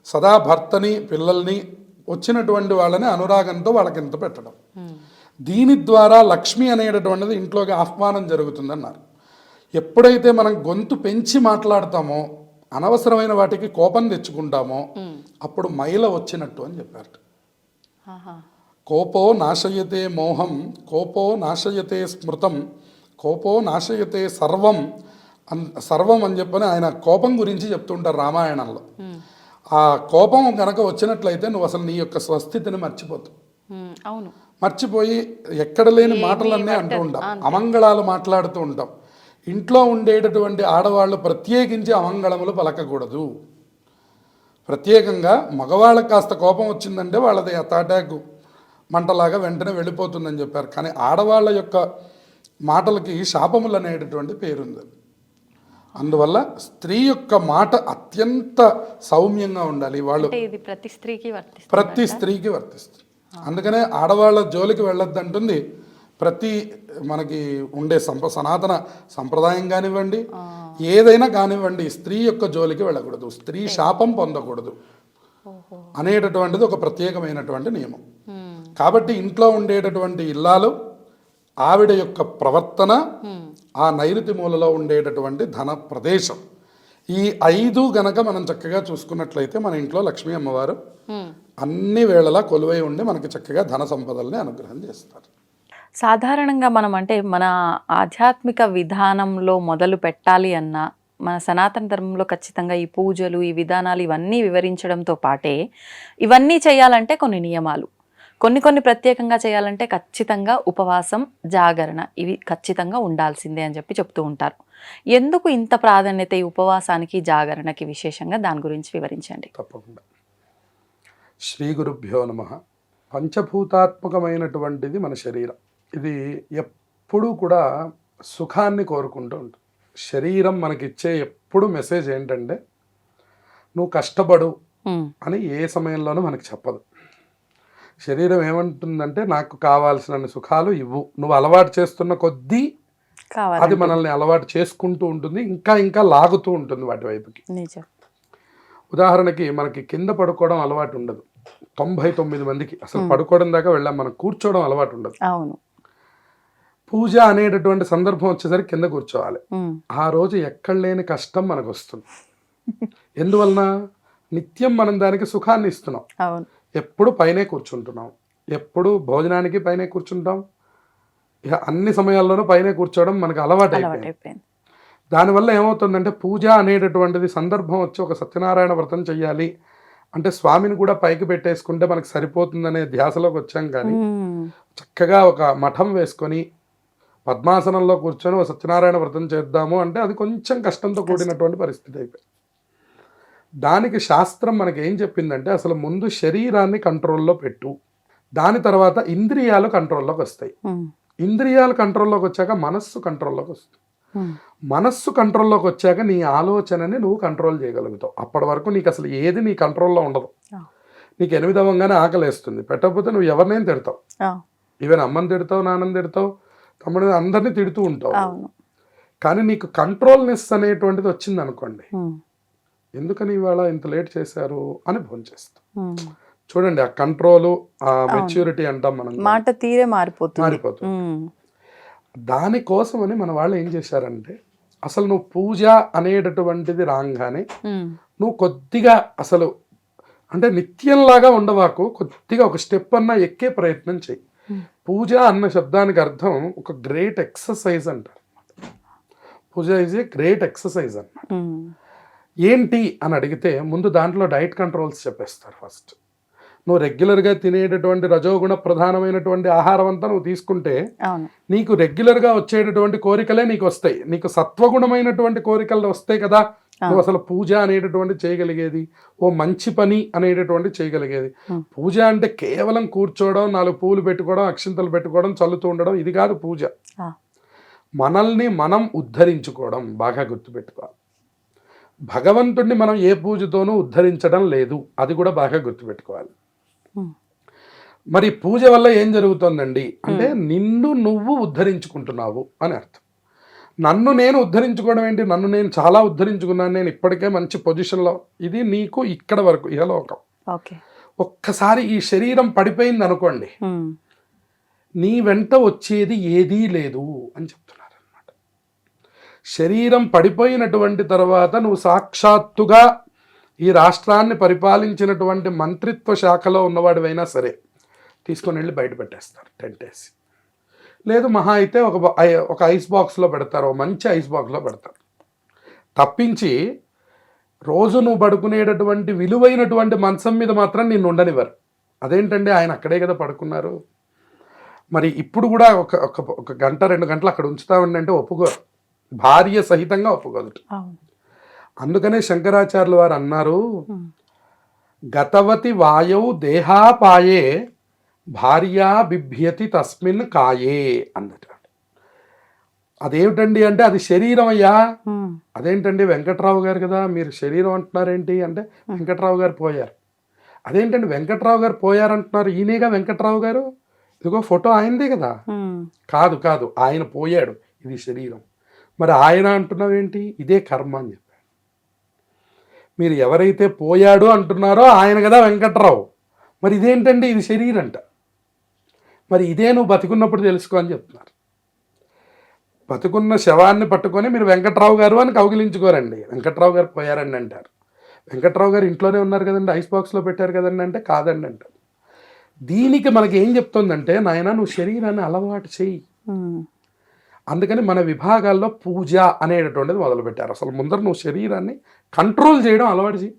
సదా భర్తని, పిల్లల్ని, వచ్చినటువంటి వాళ్ళని అనురాగంతో వాళ్ళకి ఇంత పెట్టడం, దీని ద్వారా లక్ష్మి అనేటటువంటిది ఇంట్లోకి ఆహ్వానం జరుగుతుందన్నారు. ఎప్పుడైతే మనం గొంతు పెంచి మాట్లాడతామో, అనవసరమైన వాటికి కోపం తెచ్చుకుంటామో, అప్పుడు మైల వచ్చినట్టు అని చెప్పారు. కోపో నాశయతే మోహం, కోపో నాశయతే స్మృతం, కోపో నాశయతే సర్వం సర్వం అని చెప్పని ఆయన కోపం గురించి చెప్తుంటారు రామాయణంలో. ఆ కోపం కనుక వచ్చినట్లయితే నువ్వు అసలు నీ యొక్క స్వస్థితిని మర్చిపోతావు. అవును, మర్చిపోయి ఎక్కడ లేని మాటలన్నీ అంటూ ఉంటాం, అమంగళాలు మాట్లాడుతూ ఉంటాం. ఇంట్లో ఉండేటటువంటి ఆడవాళ్ళు ప్రత్యేకించి అమంగళములు పలకకూడదు. ప్రత్యేకంగా మగవాళ్ళకి కాస్త కోపం వచ్చిందంటే వాళ్ళది తాటాకు మంటలాగా వెంటనే వెళ్ళిపోతుందని చెప్పారు. కానీ ఆడవాళ్ళ యొక్క మాటలకి శాపములు అనేటటువంటి పేరుంది. అందువల్ల స్త్రీ యొక్క మాట అత్యంత సౌమ్యంగా ఉండాలి. వాళ్ళు ప్రతి స్త్రీకి వర్తిస్తుంది. అందుకనే ఆడవాళ్ళ జోలికి వెళ్ళొద్దంటుంది ప్రతి మనకి ఉండే సనాతన సంప్రదాయం కానివ్వండి, ఏదైనా కానివ్వండి, స్త్రీ యొక్క జోలికి వెళ్ళకూడదు, స్త్రీ శాపం పొందకూడదు అనేటటువంటిది ఒక ప్రత్యేకమైనటువంటి నియమం. కాబట్టి ఇంట్లో ఉండేటటువంటి ఇల్లాలు, ఆవిడ యొక్క ప్రవర్తన, ఆ నైరుతి మూలలో ఉండేటటువంటి ధన ప్రదేశం, ఈ 5 గనక మనం చక్కగా చూసుకున్నట్లయితే మన ఇంట్లో లక్ష్మీ అమ్మవారు అన్ని వేళలా కొలువై ఉండి మనకి చక్కగా ధన సంపదల్ని అనుగ్రహం చేస్తారు. సాధారణంగా మనం అంటే మన ఆధ్యాత్మిక విధానంలో మొదలు పెట్టాలి అన్నా, మన సనాతన ధర్మంలో ఖచ్చితంగా ఈ పూజలు, ఈ విధానాలు ఇవన్నీ వివరించడంతో పాటే ఇవన్నీ చేయాలంటే కొన్ని నియమాలు, కొన్ని ప్రత్యేకంగా చేయాలంటే ఖచ్చితంగా ఉపవాసం, జాగరణ ఇవి ఖచ్చితంగా ఉండాల్సిందే అని చెప్పి చెప్తూ ఉంటారు. ఎందుకు ఇంత ప్రాధాన్యత ఈ ఉపవాసానికి, జాగరణకి విశేషంగా దాని గురించి వివరించండి. తప్పకుండా. శ్రీ గురుభ్యో నమః. పంచభూతాత్మకమైనటువంటిది మన శరీరం. ఇది ఎప్పుడూ కూడా సుఖాన్ని కోరుకుంటూ ఉంటుంది. శరీరం మనకిచ్చే ఎప్పుడు మెసేజ్ ఏంటంటే నువ్వు కష్టపడు అని ఏ సమయంలోనూ మనకి చెప్పదు. శరీరం ఏమంటుందంటే నాకు కావాల్సిన సుఖాలు ఇవ్వు, నువ్వు అలవాటు చేస్తున్న కొద్దీ అది మనల్ని అలవాటు చేసుకుంటూ ఉంటుంది, ఇంకా ఇంకా లాగుతూ ఉంటుంది వాటి వైపుకి. ఉదాహరణకి మనకి కింద పడుకోవడం అలవాటు ఉండదు 99 మందికి, అసలు పడుకోవడం దాకా వెళ్ళాం, మనం కూర్చోవడం అలవాటు ఉండదు. పూజ అనేటటువంటి సందర్భం వచ్చేసరికి కింద కూర్చోవాలి. ఆ రోజు ఎక్కడ లేని కష్టం మనకు వస్తుంది. ఎందువలన? నిత్యం మనం దానికి సుఖాన్ని ఇస్తున్నాం. ఎప్పుడు పైనే కూర్చుంటున్నాం, ఎప్పుడు భోజనానికి పైనే కూర్చుంటాం, ఇక అన్ని సమయాల్లోనూ పైనే కూర్చోవడం మనకు అలవాటు అయిపోయింది. దానివల్ల ఏమవుతుందంటే పూజ అనేటటువంటిది సందర్భం వచ్చి ఒక సత్యనారాయణ వ్రతం చెయ్యాలి అంటే స్వామిని కూడా పైకి పెట్టేసుకుంటే మనకు సరిపోతుందనే ధ్యాసలోకి వచ్చాం. కానీ చక్కగా ఒక మఠం వేసుకొని పద్మాసనంలో కూర్చొని ఒక సత్యనారాయణ వ్రతం చేద్దాము అంటే అది కొంచెం కష్టంతో కూడినటువంటి పరిస్థితి అయిపోయింది. దానికి శాస్త్రం మనకి ఏం చెప్పిందంటే అసలు ముందు శరీరాన్ని కంట్రోల్లో పెట్టు, దాని తర్వాత ఇంద్రియాలు కంట్రోల్లోకి వస్తాయి. ఇంద్రియాలు కంట్రోల్లోకి వచ్చాక మనస్సు కంట్రోల్లోకి వస్తుంది. మనస్సు కంట్రోల్లోకి వచ్చాక నీ ఆలోచనని నువ్వు కంట్రోల్ చేయగలుగుతావు. అప్పటి వరకు నీకు అసలు ఏది నీ కంట్రోల్లో ఉండదు. నీకు 8 అవ్వగానే ఆకలేస్తుంది, పెట్టకపోతే నువ్వు ఎవరినైనా తిడతావు. ఈవెన్ అమ్మని తిడతావు, నాన్నని తిడతావు, తమ్ముడిని, అందరినీ తిడుతూ ఉంటావు. కానీ నీకు కంట్రోల్నెస్ అనేటువంటిది వచ్చింది అనుకోండి, ఎందుకని ఇవాళ ఇంత లేట్ చేశారు అని ఫోన్ చేస్తాం. చూడండి, ఆ కంట్రోలు, ఆ మెచ్యూరిటీ అంటాం మనం, మాట తీరే మారిపోతుంది. దానికోసమని మన వాళ్ళు ఏం చేశారంటే అసలు నువ్వు పూజ అనేటటువంటిది రాగానే నువ్వు కొద్దిగా అసలు అంటే నిత్యంలాగా ఉండవాకు, కొద్దిగా ఒక స్టెప్ అన్నా ఎక్కే ప్రయత్నం చెయ్యి. పూజ అన్న శబ్దానికి అర్థం ఒక గ్రేట్ ఎక్సర్సైజ్ అంటారు. పూజ ఈజ్ ఏ గ్రేట్ ఎక్సర్సైజ్ అన్నమాట. ఏంటి అని అడిగితే ముందు దాంట్లో డైట్ కంట్రోల్స్ చెప్పేస్తారు. ఫస్ట్ నువ్వు రెగ్యులర్గా తినేటటువంటి రజోగుణ ప్రధానమైనటువంటి ఆహారం అంతా నువ్వు తీసుకుంటే నీకు రెగ్యులర్గా వచ్చేటటువంటి కోరికలే నీకు వస్తాయి. నీకు సత్వగుణమైనటువంటి కోరికలు వస్తాయి కదా, నువ్వు అసలు పూజ అనేటటువంటి చేయగలిగేది, ఓ మంచి పని అనేటటువంటి చేయగలిగేది. పూజ అంటే కేవలం కూర్చోవడం, 4 పూలు పెట్టుకోవడం, అక్షింతలు పెట్టుకోవడం, చల్లుతూ ఉండడం, ఇది కాదు పూజ. మనల్ని మనం ఉద్ధరించుకోవడం బాగా గుర్తుపెట్టుకోవాలి. భగవంతుడిని మనం ఏ పూజతోనూ ఉద్ధరించడం లేదు, అది కూడా బాగా గుర్తుపెట్టుకోవాలి. మరి పూజ వల్ల ఏం జరుగుతుందండి అంటే నిన్ను నువ్వు ఉద్ధరించుకుంటున్నావు అని అర్థం. నన్ను నేను ఉద్ధరించుకోవడం ఏంటి, నన్ను నేను చాలా ఉద్ధరించుకున్నాను, నేను ఇప్పటికే మంచి పొజిషన్లో, ఇది నీకు ఇక్కడ వరకు ఇహలోకం. ఒక్కసారి ఈ శరీరం పడిపోయింది అనుకోండి, నీ వెంట వచ్చేది ఏదీ లేదు అని చెప్తున్నారు అన్నమాట. శరీరం పడిపోయినటువంటి తర్వాత నువ్వు సాక్షాత్తుగా ఈ రాష్ట్రాన్ని పరిపాలించినటువంటి మంత్రిత్వ శాఖలో ఉన్నవాడివైనా సరే తీసుకొని వెళ్ళి బయట పెట్టేస్తారు, టెంట్ వేసి. లేదు మహా అయితే ఒక ఐస్ బాక్స్లో పెడతారు, మంచి ఐస్ బాక్స్లో పెడతారు. తప్పించి రోజు నువ్వు పడుకునేటటువంటి విలువైనటువంటి మంచం మీద మాత్రం నిన్ను ఉండనివ్వరు. అదేంటండి, ఆయన అక్కడే కదా పడుకున్నారు, మరి ఇప్పుడు కూడా ఒక గంట 2 గంటలు అక్కడ ఉంచుతామండి అంటే ఒప్పుకోరు, భార్య సహితంగా ఒప్పుకోదు. అందుకనే శంకరాచార్యులు వారు అన్నారు, గతవతి వాయౌ దేహాపాయే భార్యా బిభ్యతి తస్మిన్ కాయే అన్నట్టు. అదేమిటండి అంటే అది శరీరం అయ్యా. అదేంటండి, వెంకట్రావు గారు కదా, మీరు శరీరం అంటున్నారేంటి అంటే వెంకట్రావు గారు పోయారు. అదేంటండి వెంకట్రావు గారు పోయారంటున్నారు, ఈయనేగా వెంకట్రావు గారు, ఇదిగో ఫోటో ఆయనదే కదా. కాదు కాదు, ఆయన పోయాడు, ఇది శరీరం. మరి ఆయన అంటున్నావేంటి, ఇదే కర్మ అని చెప్పాడు. మీరు ఎవరైతే పోయాడు అంటున్నారో ఆయన కదా వెంకట్రావు, మరి ఇదేంటండి, ఇది శరీరంట. మరి ఇదే నువ్వు బతికున్నప్పుడు తెలుసుకో అని చెప్తున్నారు. బతుకున్న శవాన్ని పట్టుకొని మీరు వెంకట్రావు గారు అని కౌగిలించుకోరండి, వెంకట్రావు గారు పోయారండి అంటారు. వెంకట్రావు గారు ఇంట్లోనే ఉన్నారు కదండి, ఐస్ బాక్స్లో పెట్టారు కదండి అంటే కాదండి అంటారు. దీనికి మనకి ఏం చెప్తుందంటే, నాయన నువ్వు శరీరాన్ని అలవాటు చెయ్యి. అందుకని మన విభాగాల్లో పూజ అనేటటువంటిది మొదలుపెట్టారు. అసలు ముందర నువ్వు శరీరాన్ని కంట్రోల్ చేయడం అలవాటు చేయి.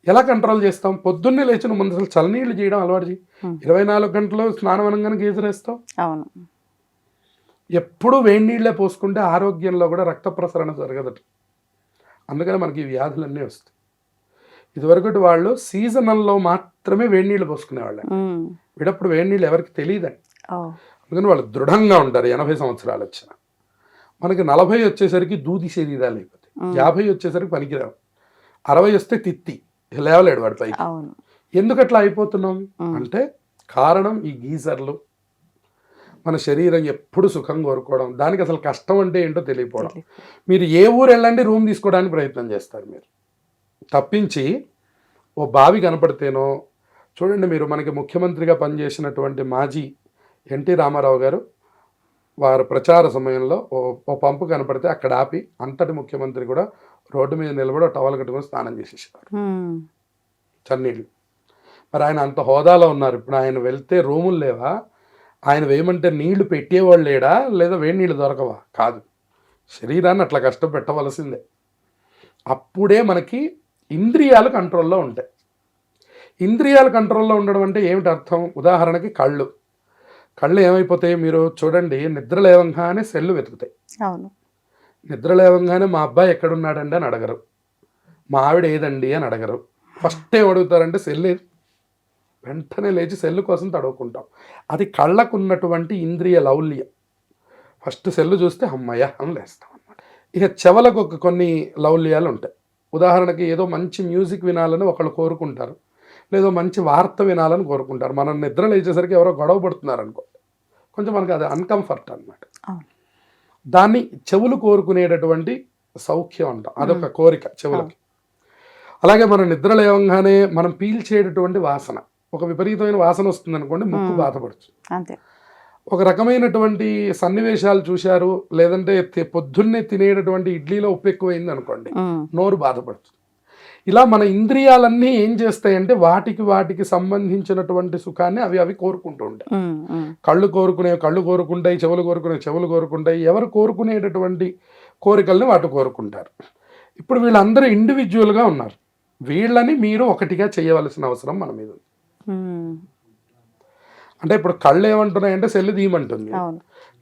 ఎలా కంట్రోల్ చేస్తాం, పొద్దున్నే లేచి నువ్వు ముందు అసలు చల్లనీళ్ళు చేయడం అలవాటు చేయి. 24 గంటలు స్నానం అనగానే గీజర్ వేస్తావు. ఎప్పుడు వేడి నీళ్ళే పోసుకుంటే ఆరోగ్యంలో కూడా రక్త ప్రసరణ జరగదట. అందుకని మనకి ఈ వ్యాధులన్నీ వస్తాయి. ఇదివరకటి వాళ్ళు సీజనల్లో మాత్రమే వేడి నీళ్ళు పోసుకునేవాళ్ళు, వీడప్పుడు వేడి నీళ్ళు ఎవరికి తెలియదండి. అందుకని వాళ్ళు దృఢంగా ఉంటారు. 80 సంవత్సరాలు వచ్చిన మనకి 40 వచ్చేసరికి దూది శరీరాలు అయిపోతాయి, 50 వచ్చేసరికి పనికిరావు, 60 వస్తే తిత్తి లేవలేడు వాడి పైకి. ఎందుకు అట్లా అయిపోతున్నాం అంటే కారణం ఈ గీజర్లు. మన శరీరం ఎప్పుడు సుఖం కోరుకోవడం, దానికి అసలు కష్టం అంటే ఏంటో తెలియకపోవడం. మీరు ఏ ఊరు వెళ్ళండి రూమ్ తీసుకోవడానికి ప్రయత్నం చేస్తారు మీరు, తప్పించి ఓ బావి కనపడితేనో. చూడండి, మీరు మనకి ముఖ్యమంత్రిగా పనిచేసినటువంటి మాజీ ఎన్టీ రామారావు గారు వారి ప్రచార సమయంలో ఓ పంపు కనపడితే అక్కడ ఆపి అంతటి ముఖ్యమంత్రి కూడా రోడ్డు మీద నిలబడి టవల్ కట్టుకొని స్నానం చేసేసేవారు, చన్నీళ్ళు. మరి ఆయన అంత హోదాలో ఉన్నారు, ఇప్పుడు ఆయన వెళ్తే రూములు లేవా, ఆయన వేయమంటే నీళ్లు పెట్టేవాళ్ళు లేడా, లేదా వేడి నీళ్ళు దొరకవా? కాదు, శరీరాన్ని అట్లా కష్టపెట్టవలసిందే. అప్పుడే మనకి ఇంద్రియాలు కంట్రోల్లో ఉంటాయి. ఇంద్రియాలు కంట్రోల్లో ఉండడం అంటే ఏమిటి అర్థం? ఉదాహరణకి కళ్ళు ఏమైపోతాయి, మీరు చూడండి, నిద్ర లేవంగానే సెల్లు వెతుకుతాయి. నిద్ర లేవంగానే మా అబ్బాయి ఎక్కడున్నాడండి అని అడగరు, మా ఆవిడ ఏదండి అని అడగరు. ఫస్ట్ ఏం అడుగుతారంటే సెల్ ఏది, వెంటనే లేచి సెల్ కోసం తడువుకుంటాం. అది కళ్ళకు ఉన్నటువంటి ఇంద్రియ లౌల్యం. ఫస్ట్ సెల్ చూస్తే అమ్మయ్య అని లేస్తాం అనమాట. ఇక చెవులకు కొన్ని లౌల్యాలు ఉంటాయి. ఉదాహరణకి ఏదో మంచి మ్యూజిక్ వినాలని ఒకళ్ళు కోరుకుంటారు, లేదో మంచి వార్త వినాలని కోరుకుంటారు. మనం నిద్ర లేచేసరికి ఎవరో గొడవ పడుతున్నారు అనుకో, కొంచెం మనకి అది అన్కంఫర్ట్ అనమాట. దాన్ని చెవులు కోరుకునేటటువంటి సౌఖ్యం అంటాం, అదొక కోరిక చెవులకి. అలాగే మనం నిద్ర లేవంగానే మనం పీల్చేటటువంటి వాసన, ఒక విపరీతమైన వాసన వస్తుంది అనుకోండి, ముక్కు బాధపడుతుంది. అంతే. ఒక రకమైనటువంటి సన్నివేశాలు చూశారు, లేదంటే పొద్దున్నే తినేటటువంటి ఇడ్లీలో ఉప్పు ఎక్కువైంది అనుకోండి, నోరు బాధపడుతుంది. ఇలా మన ఇంద్రియాలన్నీ ఏం చేస్తాయంటే వాటికి సంబంధించినటువంటి సుఖాన్ని అవి కోరుకుంటూ ఉంటాయి. కళ్ళు కోరుకుంటాయి, చెవులు కోరుకుంటాయి. ఎవరు కోరుకునేటటువంటి కోరికల్ని వాటి కోరుకుంటారు. ఇప్పుడు వీళ్ళందరూ ఇండివిజువల్గా ఉన్నారు. వీళ్ళని మీరు ఒకటిగా చేయవలసిన అవసరం మన మీద ఉంది. అంటే ఇప్పుడు కళ్ళు ఏమంటున్నాయంటే సెల్లు తీయమంటుంది.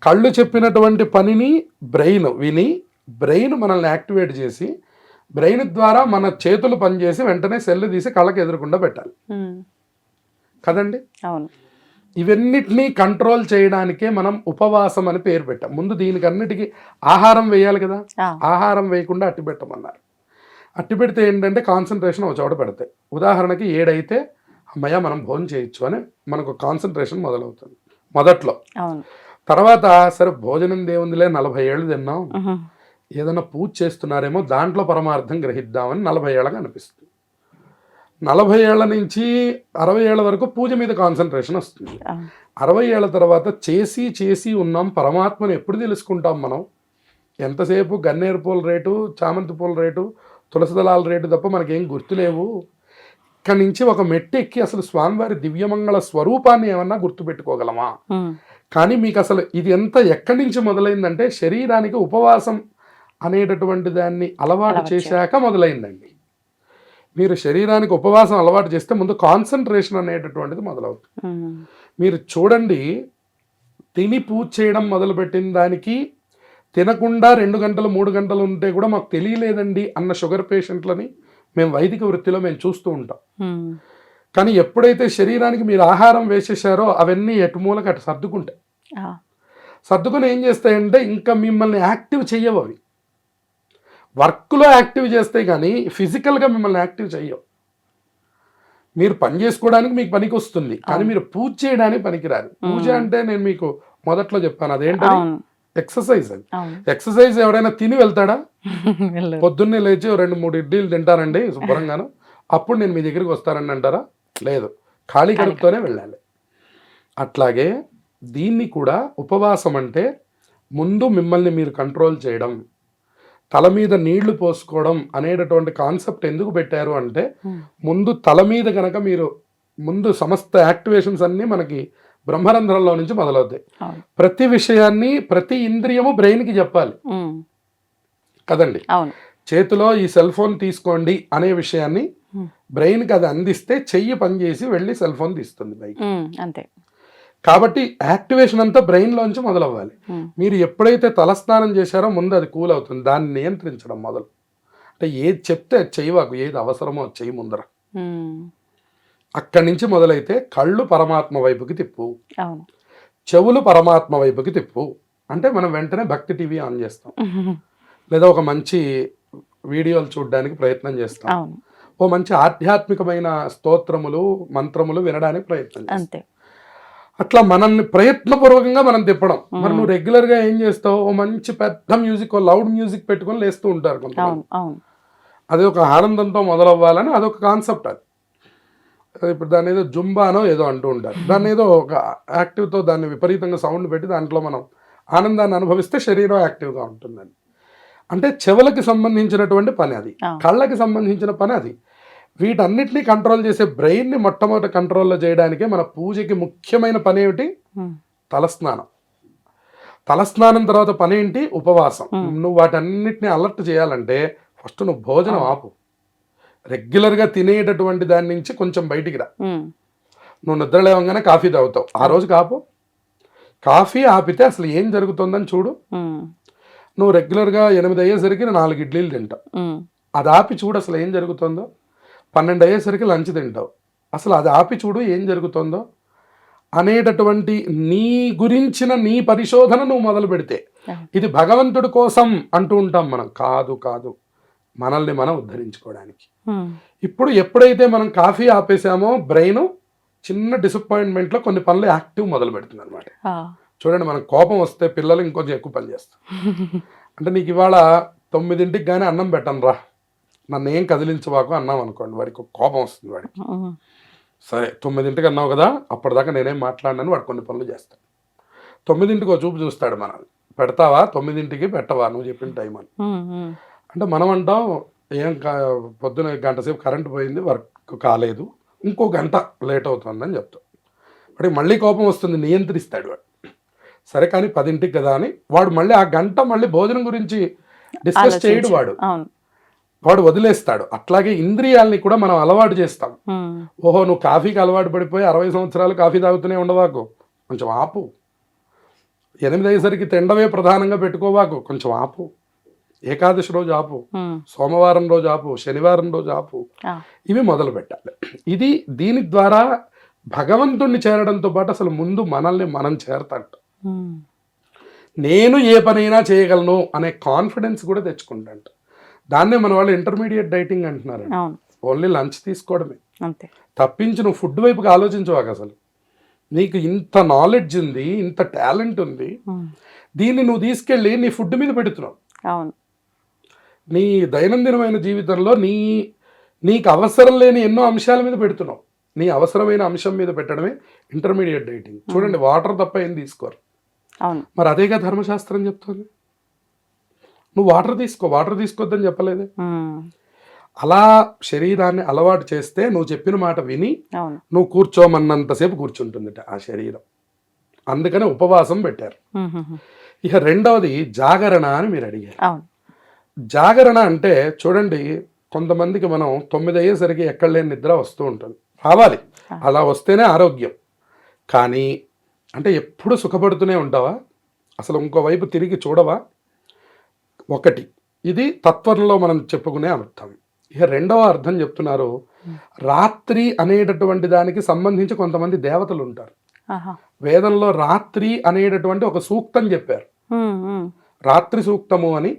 కళ్ళు చెప్పినటువంటి పనిని బ్రెయిన్ మనల్ని యాక్టివేట్ చేసి, బ్రెయిన్ ద్వారా మన చేతులు పనిచేసి వెంటనే సెల్లు తీసి కళ్ళకి ఎదురకుండా పెట్టాలి కదండి. ఇవన్నిటినీ కంట్రోల్ చేయడానికే మనం ఉపవాసం అని పేరు పెట్టాం. ముందు దీనికి అన్నిటికీ ఆహారం వేయాలి కదా, ఆహారం వేయకుండా అట్టి పెట్టమన్నారు. అట్టి పెడితే ఏంటంటే కాన్సన్ట్రేషన్ ఒక చోట పెడతాయి. ఉదాహరణకి 7 అయితే అమ్మయ్య మనం భోజనం చేయొచ్చు అని మనకు కాన్సన్ట్రేషన్ మొదలవుతుంది మొదట్లో. తర్వాత సరే భోజనం దేవుందిలే, 40 ఏళ్ళు తిన్నాం, ఏదైనా పూజ చేస్తున్నారేమో దాంట్లో పరమార్థం గ్రహిద్దామని 40 ఏళ్ళగా అనిపిస్తుంది. 40 ఏళ్ల నుంచి 60 ఏళ్ల వరకు పూజ మీద కాన్సన్ట్రేషన్ వస్తుంది. 60 ఏళ్ల తర్వాత చేసి ఉన్నాం, పరమాత్మను ఎప్పుడు తెలుసుకుంటాం మనం? ఎంతసేపు గన్నేరు పూల రేటు, చామంతి పూల రేటు, తులసి దళాల రేటు తప్ప మనకేం గుర్తులేవు. ఇక్కడి నుంచి ఒక మెట్టు ఎక్కి అసలు స్వామివారి దివ్యమంగళ స్వరూపాన్ని ఏమన్నా గుర్తుపెట్టుకోగలమా? కానీ మీకు అసలు ఇది ఎక్కడి నుంచి మొదలైందంటే శరీరానికి ఉపవాసం అనేటటువంటి దాన్ని అలవాటు చేశాక మొదలైందండి. మీరు శరీరానికి ఉపవాసం అలవాటు చేస్తే ముందు కాన్సన్ట్రేషన్ అనేటటువంటిది మొదలవుతుంది. మీరు చూడండి, తిని పూజ చేయడం మొదలుపెట్టిన దానికి తినకుండా 2 గంటలు 3 గంటలు ఉంటే కూడా మాకు తెలియలేదండి అన్న షుగర్ పేషెంట్లని మేము వైదిక వృత్తిలో మేము చూస్తూ ఉంటాం. కానీ ఎప్పుడైతే శరీరానికి మీరు ఆహారం వేసేసారో అవన్నీ ఎటుమూలకి అటు సర్దుకుంటాయి. సర్దుకుని ఏం చేస్తాయంటే ఇంకా మిమ్మల్ని యాక్టివ్ చెయ్యవు. అవి వర్క్లో యాక్టివ్ చేస్తాయి కానీ ఫిజికల్గా మిమ్మల్ని యాక్టివ్ చెయ్యవు. మీరు పని చేసుకోవడానికి మీకు పనికి వస్తుంది, కానీ మీరు పూజ చేయడానికి పనికిరాదు. పూజ అంటే నేను మీకు మొదట్లో చెప్పాను, అదేంటది? ఎక్సర్సైజ్. అది ఎక్సర్సైజ్ ఎవరైనా తిని వెళ్తాడా? పొద్దున్నే లేచి 2-3 ఇడ్లీలు తింటారండి శుభ్రంగాను, అప్పుడు నేను మీ దగ్గరికి వస్తానండి అంటారా? లేదు, ఖాళీ కడుపుతోనే వెళ్ళాలి. అట్లాగే దీన్ని కూడా ఉపవాసం అంటే ముందు మిమ్మల్ని మీరు కంట్రోల్ చేయడం, తల మీద నీళ్లు పోసుకోవడం అనేటటువంటి కాన్సెప్ట్ ఎందుకు పెట్టారు అంటే ముందు తల మీద కనుక మీరు ముందు సమస్త యాక్టివేషన్స్ అన్నీ మనకి బ్రహ్మరంధ్రంలో నుంచి మొదలవుతాయి. ప్రతి విషయాన్ని ప్రతి ఇంద్రియము బ్రెయిన్కి చెప్పాలి కదండి. చేతిలో ఈ సెల్ ఫోన్ తీసుకోండి అనే విషయాన్ని బ్రెయిన్కి అది అందిస్తే చెయ్యి పనిచేసి వెళ్ళి సెల్ ఫోన్ తీస్తుంది బయట. అంతే. కాబట్టి యాక్టివేషన్ అంతా బ్రెయిన్లోంచి మొదలవ్వాలి. మీరు ఎప్పుడైతే తలస్నానం చేశారో ముందు అది కూల్ అవుతుంది. దాన్ని నియంత్రించడం మొదలు. అంటే ఏది చెప్తే అది చేయవాకు, ఏది అవసరమో అది చెయ్యి ముందర. అక్కడి నుంచి మొదలైతే కళ్ళు పరమాత్మ వైపుకి తిప్పు, చెవులు పరమాత్మ వైపుకి తిప్పు. అంటే మనం వెంటనే భక్తి టీవీ ఆన్ చేస్తాం, లేదా ఒక మంచి వీడియోలు చూడడానికి ప్రయత్నం చేస్తాం, ఓ మంచి ఆధ్యాత్మికమైన స్తోత్రములు మంత్రములు వినడానికి ప్రయత్నం చేస్తాం. అట్లా మనల్ని ప్రయత్నపూర్వకంగా మనం తిప్పడం. మరి నువ్వు రెగ్యులర్గా ఏం చేస్తావు? ఓ మంచి పెద్ద మ్యూజిక్, లౌడ్ మ్యూజిక్ పెట్టుకొని లేస్తూ ఉంటారు కొంతమంది. అది ఒక ఆనందంతో మొదలవ్వాలని అదొక కాన్సెప్ట్. అది ఇప్పుడు దాన్ని ఏదో జుంబానో ఏదో అంటూ ఉంటారు. దాన్ని ఏదో ఒక యాక్టివ్తో దాన్ని విపరీతంగా సౌండ్ పెట్టి దాంట్లో మనం ఆనందాన్ని అనుభవిస్తే శరీరం యాక్టివ్గా ఉంటుందని. అంటే చెవులకి సంబంధించినటువంటి పని అది, కళ్ళకి సంబంధించిన పని అది. వీటన్నిటినీ కంట్రోల్ చేసే బ్రెయిన్ని మొట్టమొదటి కంట్రోల్లో చేయడానికే మన పూజకి ముఖ్యమైన పని ఏమిటి? తలస్నానం. తలస్నానం తర్వాత పని ఏంటి? ఉపవాసం. నువ్వు వాటన్నిటిని అలర్ట్ చేయాలంటే ఫస్ట్ నువ్వు భోజనం ఆపు. రెగ్యులర్గా తినేటటువంటి దాని నుంచి కొంచెం బయటికి రా. నువ్వు నిద్ర లేవగానే కాఫీ తాగుతావు, ఆ రోజు కాపు. కాఫీ ఆపితే అసలు ఏం జరుగుతుందని చూడు. నువ్వు రెగ్యులర్గా 8 అయ్యేసరికి 4 ఇడ్లీలు తింటావు, అది ఆపి చూడు అసలు ఏం జరుగుతుందో. 12 అయ్యేసరికి లంచ్ తింటావు. అసలు అది ఆపి చూడు ఏం జరుగుతుందో అనేటటువంటి నీ గురించిన నీ పరిశోధన నువ్వు మొదలు పెడితే, ఇది భగవంతుడి కోసం అంటూ ఉంటాం మనం. కాదు కాదు, మనల్ని మనం ఉద్ధరించుకోవడానికి. ఇప్పుడు ఎప్పుడైతే మనం కాఫీ ఆపేసామో బ్రెయిన్ చిన్న డిసప్పాయింట్మెంట్లో కొన్ని పనులు యాక్టివ్ మొదలు పెడుతుంది అనమాట. చూడండి, మనకు కోపం వస్తే పిల్లలు ఇంకొంచెం ఎక్కువ పని చేస్తారు. అంటే నీకు ఇవాళ 9ంటికి కానీ అన్నం పెట్టను రా, నన్ను ఏం కదిలించవాకు అన్నాం అనుకోండి, వాడికి కోపం వస్తుంది. వాడికి సరే 9ంటికి అన్నావు కదా, అప్పటిదాకా నేనేం మాట్లాడినాను, వాడు కొన్ని పనులు చేస్తాడు. 9ంటికి చూపు చూస్తాడు మనల్ని, పెడతావా 9ంటికి పెట్టవా నువ్వు చెప్పిన టైం అని. అంటే మనం అంటాం ఏం పొద్దున గంట సేపు కరెంట్ పోయింది, వర్క్ కాలేదు, ఇంకో గంట లేట్ అవుతుందని చెప్తాం. వాడికి మళ్ళీ కోపం వస్తుంది, నియంత్రిస్తాడు వాడు. సరే కానీ 10ంటికి కదా అని వాడు మళ్ళీ ఆ గంట మళ్ళీ భోజనం గురించి డిస్కస్ చేయడు, వాడు వదిలేస్తాడు. అట్లాగే ఇంద్రియాలని కూడా మనం అలవాటు చేస్తాం. ఓహో నువ్వు కాఫీకి అలవాటు పడిపోయి 60 సంవత్సరాలు కాఫీ తాగుతూనే ఉండవాకు, కొంచెం ఆపు. 8 అయ్యేసరికి తిండమే ప్రధానంగా పెట్టుకోవాకు, కొంచెం ఆపు. ఏకాదశి రోజు ఆపు, సోమవారం రోజు ఆపు, శనివారం రోజు ఆపు. ఇవి మొదలు పెట్టాలి. ఇది దీని ద్వారా భగవంతుణ్ణి చేరడంతో పాటు అసలు ముందు మనల్ని మనం చేరతాంట. నేను ఏ పనైనా చేయగలను అనే కాన్ఫిడెన్స్ కూడా తెచ్చుకుంటాంట. దాన్నే మన వాళ్ళు ఇంటర్మీడియట్ డైటింగ్ అంటున్నారు. ఓన్లీ లంచ్ తీసుకోవడమే తప్పించి నువ్వు ఫుడ్ వైపుకి ఆలోచించవాక. అసలు నీకు ఇంత నాలెడ్జ్ ఉంది, ఇంత టాలెంట్ ఉంది, దీన్ని నువ్వు తీసుకెళ్ళి నీ ఫుడ్ మీద పెడుతున్నావు. నీ దైనందినమైన జీవితంలో నీకు అవసరం లేని ఎన్నో అంశాల మీద పెడుతున్నావు. నీ అవసరమైన అంశం మీద పెట్టడమే ఇంటర్మీడియట్ డైటింగ్. చూడండి, వాటర్ తప్ప ఏం తీసుకోరు. మరి అదేగా ధర్మశాస్త్రం చెప్తుంది. నువ్వు వాటర్ తీసుకోవద్దని చెప్పలేదే. అలా శరీరాన్ని అలవాటు చేస్తే నువ్వు చెప్పిన మాట విని నువ్వు కూర్చోమన్నంతసేపు కూర్చుంటుందిట ఆ శరీరం. అందుకనే ఉపవాసం పెట్టారు. ఇక రెండవది జాగరణ అని మీరు అడిగారు. జాగరణ అంటే చూడండి, కొంతమందికి మనం 9 అయ్యేసరికి ఎక్కడ లేని నిద్ర వస్తూ ఉంటుంది. రావాలి, అలా వస్తేనే ఆరోగ్యం. కానీ అంటే ఎప్పుడు సుఖపడుతూనే ఉంటావా? అసలు ఇంకోవైపు తిరిగి చూడవా? ఒకటి ఇది తత్వంలో మనం చెప్పుకునే అర్థం. ఇక రెండవ అర్థం చెప్తున్నారు, రాత్రి అనేటటువంటి దానికి సంబంధించి కొంతమంది దేవతలు ఉంటారు. వేదంలో రాత్రి అనేటటువంటి ఒక సూక్తం చెప్పారు. రాత్రి సూక్తము అని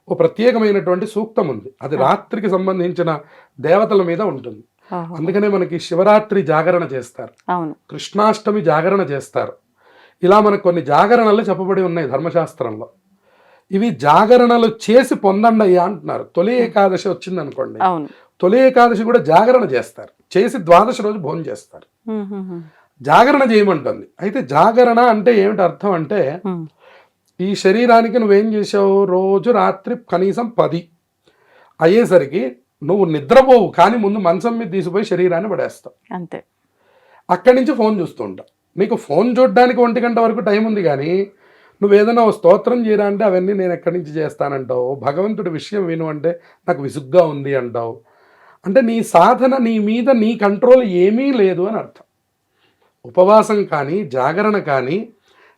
ఒక ప్రత్యేకమైనటువంటి సూక్తం ఉంది. అది రాత్రికి సంబంధించిన దేవతల మీద ఉంటుంది. అందుకనే మనకి శివరాత్రి జాగరణ చేస్తారు, కృష్ణాష్టమి జాగరణ చేస్తారు. ఇలా మనకు కొన్ని జాగరణలు చెప్పబడి ఉన్నాయి ధర్మశాస్త్రంలో. ఇవి జాగరణలు చేసి పొందండి అయ్యా అంటున్నారు. తొలి ఏకాదశి వచ్చింది అనుకోండి, తొలి ఏకాదశి కూడా జాగరణ చేస్తారు, చేసి ద్వాదశి రోజు భోజనం చేస్తారు. జాగరణ చేయమంటుంది. అయితే జాగరణ అంటే ఏమిటి అర్థం అంటే, ఈ శరీరానికి నువ్వేం చేసావు, రోజు రాత్రి కనీసం 10 అయ్యేసరికి నువ్వు నిద్రపోవు, కానీ ముందు మంచం మీద తీసిపోయి శరీరాన్ని పడేస్తావు. అంతే. అక్కడి నుంచి ఫోన్ చూస్తూ ఉంటావు. నీకు ఫోన్ చూడడానికి 1 గంట వరకు టైం ఉంది, కానీ నువ్వేదైనా స్తోత్రం చేయరా అంటే అవన్నీ నేను ఎక్కడి నుంచి చేస్తానంటావు. భగవంతుడి విషయం విను అంటే నాకు విసుగ్గా ఉంది అంటావు. అంటే నీ సాధన, నీ మీద నీ కంట్రోల్ ఏమీ లేదు అని అర్థం. ఉపవాసం కానీ జాగరణ కానీ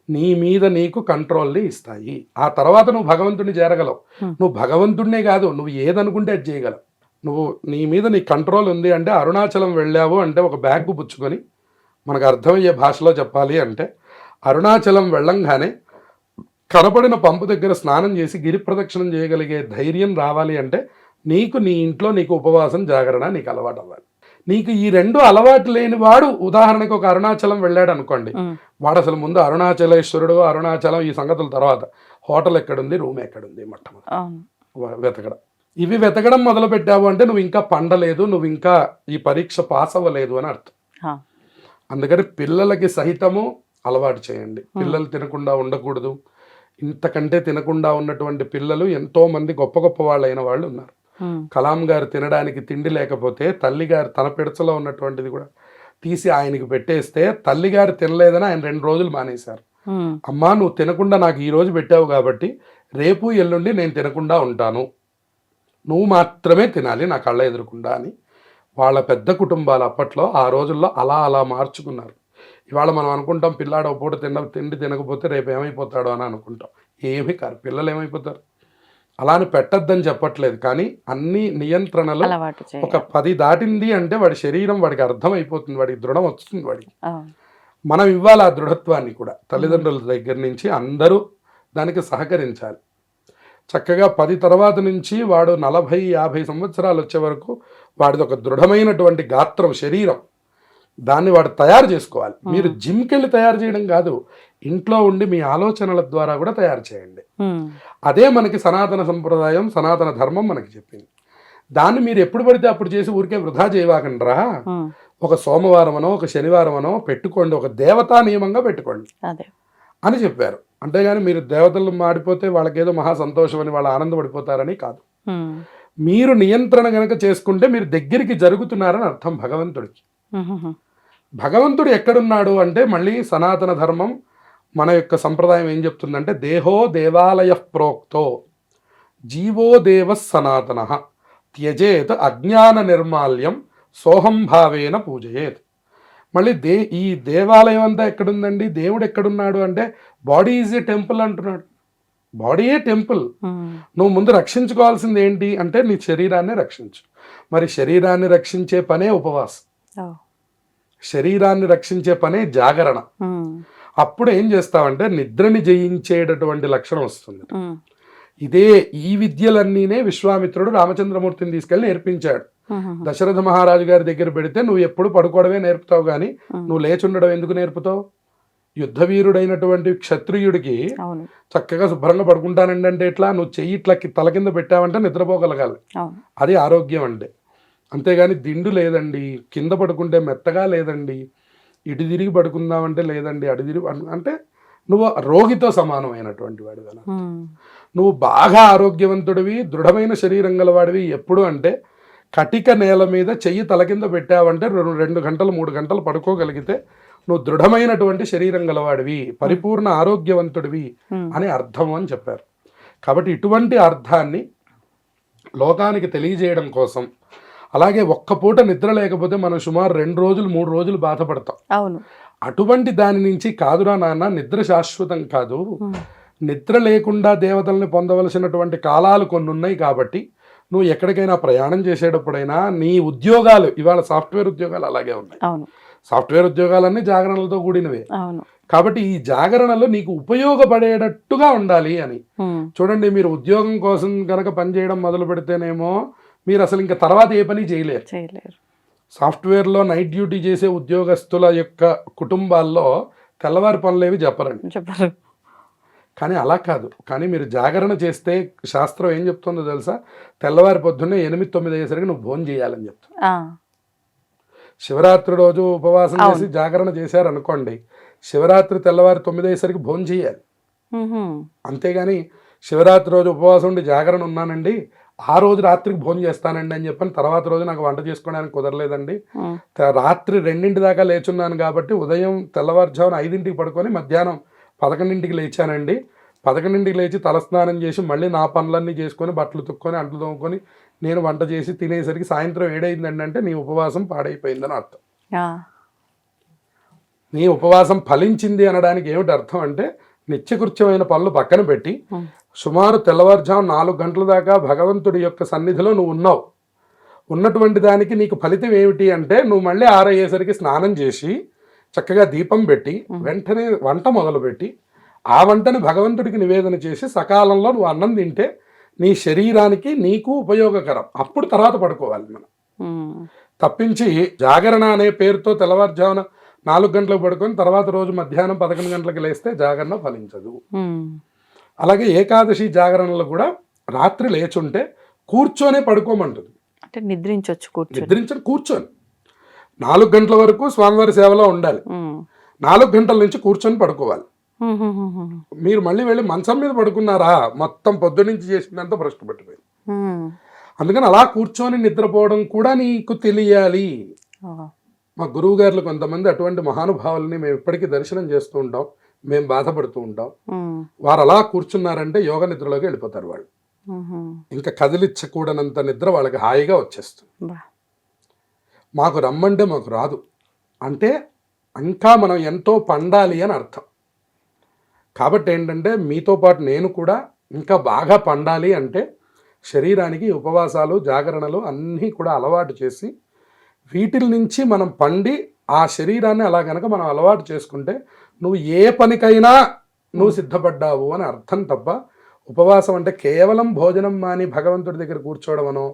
నీ మీద నీకు కంట్రోల్ని ఇస్తాయి. ఆ తర్వాత నువ్వు భగవంతుడిని చేరగలవు. నువ్వు భగవంతుడినే కాదు, నువ్వు ఏదనుకుంటే అది చేయగలవు. నువ్వు నీ మీద నీ కంట్రోల్ ఉంది అంటే, అరుణాచలం వెళ్ళావు అంటే ఒక బ్యాగ్ పుచ్చుకొని, మనకు అర్థమయ్యే భాషలో చెప్పాలి అంటే, అరుణాచలం వెళ్ళంగానే కనపడిన పంపు దగ్గర స్నానం చేసి గిరి ప్రదక్షిణం చేయగలిగే ధైర్యం రావాలి అంటే, నీకు నీ ఇంట్లో నీకు ఉపవాసం జాగరణ నీకు అలవాటు అవ్వాలి. నీకు ఈ 2 అలవాటు లేని వాడు, ఉదాహరణకు ఒక అరుణాచలం వెళ్ళాడు అనుకోండి, వాడు అసలు ముందు అరుణాచలేశ్వరుడు, అరుణాచలం ఈ సంగతుల తర్వాత హోటల్ ఎక్కడుంది, రూమ్ ఎక్కడుంది మొట్టమొదటి వెతకడం. ఇవి వెతకడం మొదలు పెట్టావు అంటే నువ్వు ఇంకా పండలేదు, నువ్వు ఇంకా ఈ పరీక్ష పాస్ అవ్వలేదు అని అర్థం. అందుకని పిల్లలకి సహితము అలవాటు చేయండి. పిల్లలు తినకుండా ఉండకూడదు. ఇంతకంటే తినకుండా ఉన్నటువంటి పిల్లలు ఎంతో మంది గొప్ప గొప్ప వాళ్ళు అయిన వాళ్ళు ఉన్నారు. కలాం గారు తినడానికి తిండి లేకపోతే తల్లిగారు తన పిడచలో ఉన్నటువంటిది కూడా తీసి ఆయనకి పెట్టేస్తే, తల్లిగారు తినలేదని ఆయన 2 రోజులు మానేశారు. అమ్మా నువ్వు తినకుండా నాకు ఈ రోజు పెట్టావు కాబట్టి రేపు ఎల్లుండి నేను తినకుండా ఉంటాను, నువ్వు మాత్రమే తినాలి నా కళ్ళ ఎదురకుండా అని వాళ్ళ పెద్ద కుటుంబాలు అప్పట్లో ఆ రోజుల్లో అలా మార్చుకున్నారు. ఇవాళ మనం అనుకుంటాం పిల్లాడు ఒక పూట తిండి తినకపోతే రేపు ఏమైపోతాడో అని అనుకుంటాం. ఏమీ కాదు, పిల్లలు ఏమైపోతారు, అలాని పెట్టద్దని చెప్పట్లేదు, కానీ అన్ని నియంత్రణలు అలవాటు చేయాలి. ఒక 10 దాటింది అంటే వాడి శరీరం వాడికి అర్థం అయిపోతుంది, వాడికి దృఢం వస్తుంది వాడికి. అవును. మనం ఇవ్వాలి ఆ దృఢత్వాన్ని కూడా, తల్లిదండ్రుల దగ్గర నుంచి అందరూ దానికి సహకరించాలి. చక్కగా 10 తర్వాత నుంచి వాడు 40-50 సంవత్సరాలు వచ్చే వరకు వాడిది ఒక దృఢమైనటువంటి గాత్రం, శరీరం, దాన్ని వాడు తయారు చేసుకోవాలి. మీరు జిమ్కి వెళ్ళి తయారు చేయడం కాదు, ఇంట్లో ఉండి మీ ఆలోచనల ద్వారా కూడా తయారు చేయండి. అదే మనకి సనాతన సంప్రదాయం, సనాతన ధర్మం మనకి చెప్పింది. దాన్ని మీరు ఎప్పుడు పడితే అప్పుడు చేసి ఊరికే వృధా చేయవాకండ్రా. ఒక సోమవారమనో ఒక శనివారమనో పెట్టుకోండి, ఒక దేవతా నియమంగా పెట్టుకోండి అదే అని చెప్పారు. అంతేగాని మీరు దేవతలు మాడిపోతే వాళ్ళకేదో మహా సంతోషం అని వాళ్ళు ఆనందపడిపోతారని కాదు. మీరు నియంత్రణ గనక చేసుకుంటే మీరు దగ్గరికి జరుగుతున్నారని అర్థం భగవంతుడికి. భగవంతుడు ఎక్కడున్నాడు అంటే మళ్ళీ సనాతన ధర్మం మన యొక్క సంప్రదాయం ఏం చెప్తుందంటే, దేహో దేవాలయ ప్రోక్తో జీవో దేవ సనాతన త్యజేత్ అజ్ఞాన నిర్మాల్యం సోహంభావేన పూజయేత్. మళ్ళీ ఈ దేవాలయం అంతా ఎక్కడుందండి, దేవుడు ఎక్కడున్నాడు అంటే బాడీ ఈజ్ ఏ టెంపుల్ అంటున్నాడు. బాడీయే టెంపుల్. నువ్వు ముందు రక్షించుకోవాల్సింది ఏంటి అంటే నీ శరీరాన్ని రక్షించు. మరి శరీరాన్ని రక్షించే పనే ఉపవాసం, శరీరాన్ని రక్షించే పనే జాగరణ. అప్పుడు ఏం చేస్తావంటే నిద్రని జయించేటటువంటి లక్షణం వస్తుంది. ఈ విద్యలన్నీనే విశ్వామిత్రుడు రామచంద్రమూర్తిని తీసుకెళ్ళి నేర్పించాడు. దశరథ మహారాజు గారి దగ్గర పెడితే నువ్వు ఎప్పుడు పడుకోవడమే నేర్పుతావు కానీ నువ్వు లేచి ఉండడం ఎందుకు నేర్పుతావు? యుద్ధవీరుడైనటువంటి క్షత్రియుడికి చక్కగా శుభ్రంగా పడుకుంటానండి అంటే ఎట్లా? నువ్వు చెయ్యి ఇట్లా తల కింద పెట్టావంటే నిద్రపోగలగాలి. అది ఆరోగ్యం అంటే. అంతేగాని దిండు లేదండి, కింద పడుకుంటే మెత్తగా లేదండి, ఇటు తిరిగి పడుకుందామంటే లేదండి, అటు తిరిగి అంటే నువ్వు రోగితో సమానమైనటువంటి వాడు కదా. నువ్వు బాగా ఆరోగ్యవంతుడివి, దృఢమైన శరీరం గలవాడివి ఎప్పుడు అంటే కటిక నేల మీద చెయ్యి తల కింద పెట్టావంటే 2 గంటలు 3 గంటలు పడుకోగలిగితే నువ్వు దృఢమైనటువంటి శరీరం గలవాడివి, పరిపూర్ణ ఆరోగ్యవంతుడివి అని అర్థం అని చెప్పారు. కాబట్టి ఇటువంటి అర్థాన్ని లోకానికి తెలియజేయడం కోసం, అలాగే ఒక్క పూట నిద్ర లేకపోతే మనం సుమారు 2 రోజులు 3 రోజులు బాధపడతాం. అవును. అటువంటి దాని నుంచి కాదురా నాన్న, నిద్ర శాశ్వతం కాదు, నిద్ర లేకుండా దేవతల్ని పొందవలసినటువంటి కాలాలు కొన్ని ఉన్నాయి. కాబట్టి నువ్వు ఎక్కడికైనా ప్రయాణం చేసేటప్పుడైనా నీ ఉద్యోగాలు, ఇవాళ సాఫ్ట్వేర్ ఉద్యోగాలు అలాగే ఉన్నాయి, సాఫ్ట్వేర్ ఉద్యోగాలన్నీ జాగరణలతో కూడినవే. కాబట్టి ఈ జాగరణలో నీకు ఉపయోగపడేటట్టుగా ఉండాలి అని చూడండి. మీరు ఉద్యోగం కోసం కనుక పనిచేయడం మొదలు పెడితేనేమో మీరు అసలు ఇంకా తర్వాత ఏ పని చేయలేరు. సాఫ్ట్వేర్లో నైట్ డ్యూటీ చేసే ఉద్యోగస్తుల యొక్క కుటుంబాల్లో తెల్లవారి పనులేవి చెప్పరు. కానీ అలా కాదు. కానీ మీరు జాగరణ చేస్తే శాస్త్రం ఏం చెప్తుందో తెలుసా? తెల్లవారి పొద్దున్నే 8-9 అయ్యేసరికి నువ్వు భోజనం చేయాలని చెప్తా. శివరాత్రి రోజు ఉపవాసం చేసి జాగరణ చేశారనుకోండి, శివరాత్రి తెల్లవారి 9 అయ్యేసరికి భోజనం చేయాలి. అంతేగాని శివరాత్రి రోజు ఉపవాసం ఉండి జాగరణ ఉన్నానండి, ఆ రోజు రాత్రికి భోజనం చేస్తానండి అని చెప్పని తర్వాత రోజు నాకు వంట చేసుకోవడానికి కుదరలేదండి, రాత్రి 2 దాకా లేచున్నాను కాబట్టి ఉదయం తెల్లవారుజామున 5ంటికి పడుకొని మధ్యాహ్నం 11ంటికి లేచానండి, 11ంటికి లేచి తలస్నానం చేసి మళ్ళీ నా పనులన్నీ చేసుకొని బట్టలు తుక్కొని అంట్లు తోముకొని నేను వంట చేసి తినేసరికి సాయంత్రం 7 అయిందండి అంటే నీ ఉపవాసం పాడైపోయిందని అర్థం. నీ ఉపవాసం ఫలించింది అనడానికి ఏమిటి అర్థం అంటే నిత్యకృత్యమైన పనులు పక్కన పెట్టి సుమారు తెల్లవారుజాము 4 గంటల దాకా భగవంతుడి యొక్క సన్నిధిలో నువ్వు ఉన్నావు. ఉన్నటువంటి దానికి నీకు ఫలితం ఏమిటి అంటే నువ్వు మళ్ళీ 6 అయ్యేసరికి స్నానం చేసి చక్కగా దీపం పెట్టి వెంటనే వంట మొదలుపెట్టి ఆ వంటని భగవంతుడికి నివేదన చేసి సకాలంలో నువ్వు అన్నం తింటే నీ శరీరానికి నీకు ఉపయోగకరం. అప్పుడు తర్వాత పడుకోవాలి మనం. తప్పించి జాగరణ అనే పేరుతో తెల్లవారుజామున 4 గంటలకు పడుకొని తర్వాత రోజు మధ్యాహ్నం 11 గంటలకు లేస్తే జాగరణ ఫలించదు. అలాగే ఏకాదశి జాగరణలో కూడా రాత్రి లేచుంటే కూర్చొనే పడుకోమంటుంది. అంటే నిద్రించొచ్చు, కూర్చొని 4 గంటల వరకు స్వామివారి సేవలో ఉండాలి, 4 గంటల నుంచి కూర్చొని పడుకోవాలి. మీరు మళ్ళీ వెళ్ళి మంచం మీద పడుకున్నారా మొత్తం పొద్దునుంచి చేసినంత భ్రష్టు పట్టిపోయింది. అందుకని అలా కూర్చొని నిద్రపోవడం కూడా నీకు తెలియాలి. మా గురువు గారులు కొంతమంది అటువంటి మహానుభావుల్ని మేము ఇప్పటికీ దర్శనం చేస్తూ ఉంటాం, మేము బాధపడుతూ ఉంటాం. వారు అలా కూర్చున్నారంటే యోగ నిద్రలోకి వెళ్ళిపోతారు వాళ్ళు. ఇంకా కదిలించకూడనంత నిద్ర వాళ్ళకి హాయిగా వచ్చేస్తుంది. మాకు రమ్మంటే మాకు రాదు అంటే ఇంకా మనం ఎంతో పండాలి అని అర్థం. కాబట్టి ఏంటంటే మీతో పాటు నేను కూడా ఇంకా బాగా పండాలి అంటే శరీరానికి ఉపవాసాలు జాగరణలు అన్నీ కూడా అలవాటు చేసి వీటిల నుంచి మనం పండి ఆ శరీరాన్ని అలా గనక మనం అలవాటు చేసుకుంటే నువ్వు ఏ పనికైనా నువ్వు సిద్ధపడ్డావు అని అర్థం తప్ప ఉపవాసం అంటే కేవలం భోజనం మాని భగవంతుడి దగ్గర కూర్చోవడమనో,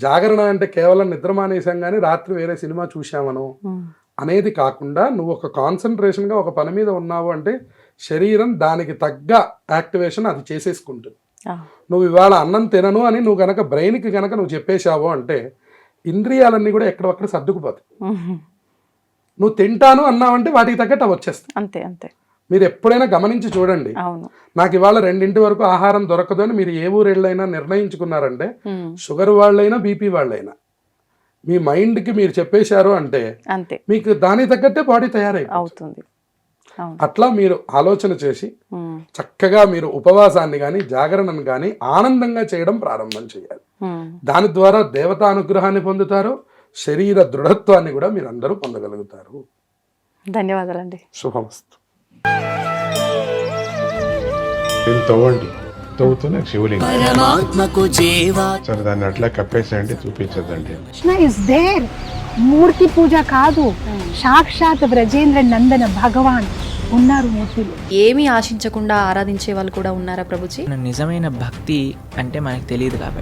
జాగరణ అంటే కేవలం నిద్ర మానేసాం కానీ రాత్రి వేరే సినిమా చూసామనో అనేది కాకుండా నువ్వు ఒక కాన్సన్ట్రేషన్గా ఒక పని మీద ఉన్నావు అంటే శరీరం దానికి తగ్గ యాక్టివేషన్ అది చేసేసుకుంటుంది. నువ్వు ఇవాళ అన్నం తినను అని నువ్వు గనక బ్రెయిన్కి గనక నువ్వు చెప్పేశావు అంటే ఇంద్రియాలన్నీ కూడా ఎక్కడొక్కడ సర్దుకుపోతాయి. నువ్వు తింటాను అన్నావంటే వాటికి తగ్గట్టు అవి వచ్చేస్తాయి. అంతే అంతే. మీరు ఎప్పుడైనా గమనించి చూడండి, అవును. నాకు ఇవాళ 2 వరకు ఆహారం దొరకదు అని మీరు ఏ ఊరెళ్ళైనా నిర్ణయించుకున్నారంటే షుగర్ వాళ్ళైనా బీపీ వాళ్ళైనా మీ మైండ్కి మీరు చెప్పేశారు అంటే అంతే, మీకు దానికి తగ్గట్టే బాడీ తయారైపోతుంది. అవుతుంది. అవును. అట్లా మీరు ఆలోచన చేసి చక్కగా మీరు ఉపవాసాన్ని కానీ జాగరణను కానీ ఆనందంగా చేయడం ప్రారంభం చేయాలి. దాని ద్వారా దేవతా అనుగ్రహాన్ని పొందుతారు, శరీర దృఢత్వాన్ని కూడా మీరు అందరూ పొందగలుగుతారు. ధన్యవాదాలండి. శుభమస్తు. దీన్ని తవ్వండి, తవ్వుతూనే శివలింగం. పరమాత్మకు జీవా సరే దాన్ని అట్లా కప్పేసేయండి, చూపించదండి. Krishna is there. మూర్తి పూజ కాదు, సాక్షాత్ బ్రజేంద్ర నందన భగవాన్ ఉన్నారు మూర్తిలో. ఏమీ ఆశించకుండా ఆరాధించే వాళ్ళు కూడా ఉన్నారా ప్రభుజీ? నిజమైన భక్తి అంటే మనకు తెలియదు కాబట్టి